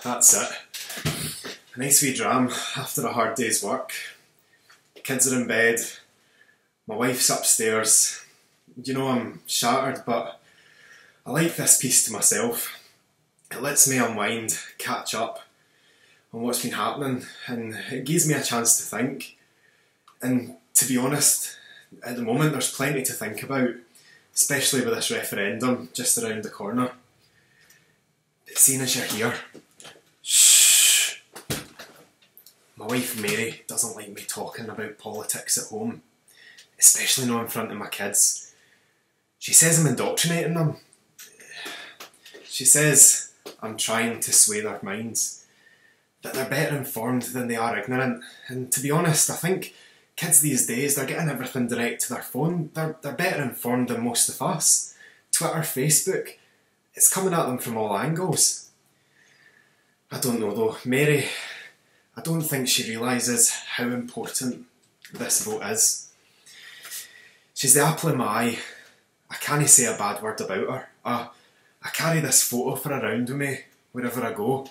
That's it. A nice wee dram after a hard day's work. Kids are in bed, my wife's upstairs. You know, I'm shattered, but I like this piece to myself. It lets me unwind, catch up on what's been happening, and it gives me a chance to think. And to be honest, at the moment there's plenty to think about, especially with this referendum just around the corner. But seeing as you're here, shh. My wife Mary doesn't like me talking about politics at home, especially not in front of my kids. She says I'm indoctrinating them. She says I'm trying to sway their minds, that they're better informed than they are ignorant. And to be honest, I think kids these days, they're getting everything direct to their phone. They're better informed than most of us. Twitter, Facebook, it's coming at them from all angles. I don't know though. Mary, I don't think she realises how important this vote is. She's the apple in my eye. I can't say a bad word about her. I carry this photo for around with me wherever I go.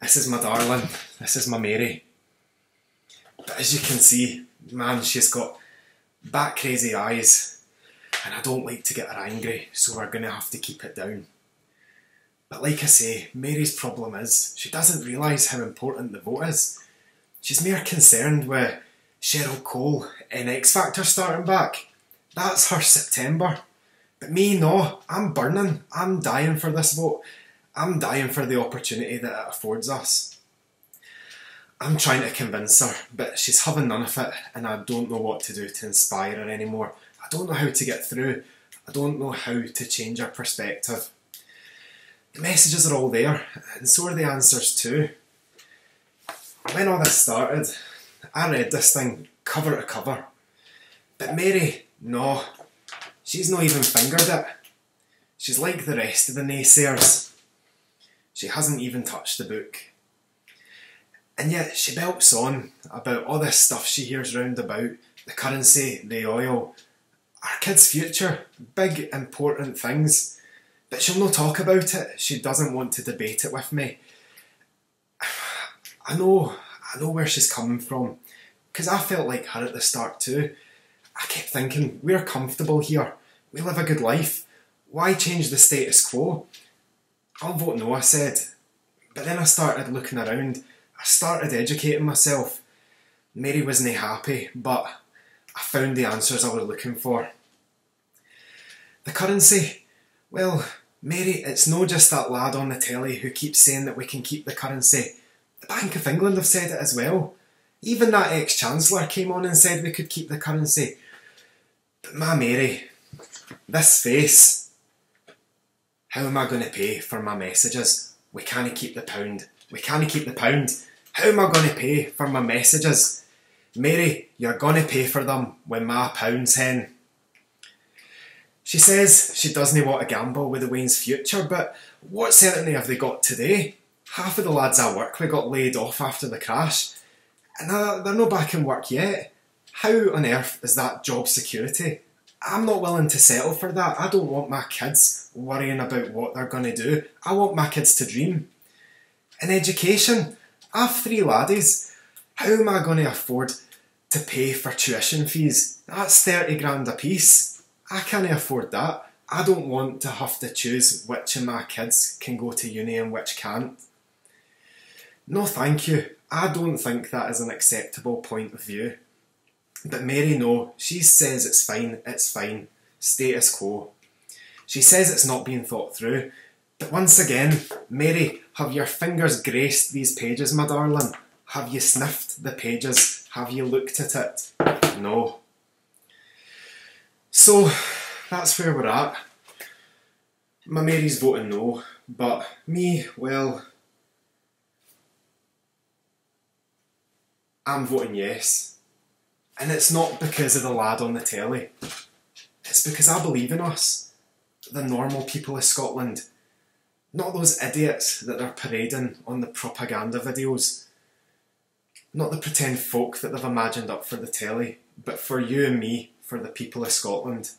This is my darling. This is my Mary. But as you can see, man, she's got bat crazy eyes, and I don't like to get her angry, so we're going to have to keep it down. But like I say, Mary's problem is she doesn't realise how important the vote is. She's mere concerned with Cheryl Cole and X Factor starting back. That's her September. But me, no, I'm burning. I'm dying for this vote. I'm dying for the opportunity that it affords us. I'm trying to convince her, but she's having none of it, and I don't know what to do to inspire her anymore. I don't know how to get through. I don't know how to change her perspective. The messages are all there, and so are the answers too. When all this started, I read this thing cover to cover. But Mary, no, she's not even fingered it. She's like the rest of the naysayers. She hasn't even touched the book. And yet she belts on about all this stuff she hears round about, the currency, the oil, our kids' future, big important things. But she'll not talk about it. She doesn't want to debate it with me. I know where she's coming from, because I felt like her at the start too. I kept thinking, we're comfortable here. We live a good life. Why change the status quo? I'll vote no, I said. But then I started looking around. I started educating myself. Mary wasn't happy, but I found the answers I was looking for. The currency? Well, Mary, it's no just that lad on the telly who keeps saying that we can keep the currency. The Bank of England have said it as well. Even that ex-chancellor came on and said we could keep the currency. But my Mary, this face, how am I going to pay for my messages? We can't keep the pound. We can't keep the pound. How am I going to pay for my messages? Mary, you're going to pay for them when my pound's hen. She says she doesn't want to gamble with the Wayne's future, but what certainty have they got today? Half of the lads I work with got laid off after the crash, and they're not back in work yet. How on earth is that job security? I'm not willing to settle for that. I don't want my kids worrying about what they're going to do. I want my kids to dream. In education, I have 3 laddies. How am I going to afford to pay for tuition fees? That's 30 grand a piece. I can't afford that. I don't want to have to choose which of my kids can go to uni and which can't. No thank you. I don't think that is an acceptable point of view. But Mary, no, she says it's fine, status quo. She says it's not being thought through. But once again, Mary, have your fingers graced these pages, my darling? Have you sniffed the pages? Have you looked at it? No. So, that's where we're at. My Mary's voting no, but me, well, I'm voting yes. And it's not because of the lad on the telly. It's because I believe in us, the normal people of Scotland. Not those idiots that they're parading on the propaganda videos. Not the pretend folk that they've imagined up for the telly, but for you and me, for the people of Scotland.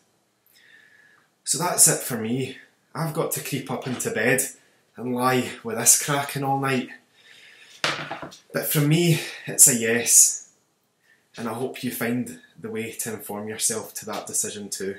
So that's it for me. I've got to creep up into bed and lie with this cracking all night. But from me, it's a yes, and I hope you find the way to inform yourself to that decision too.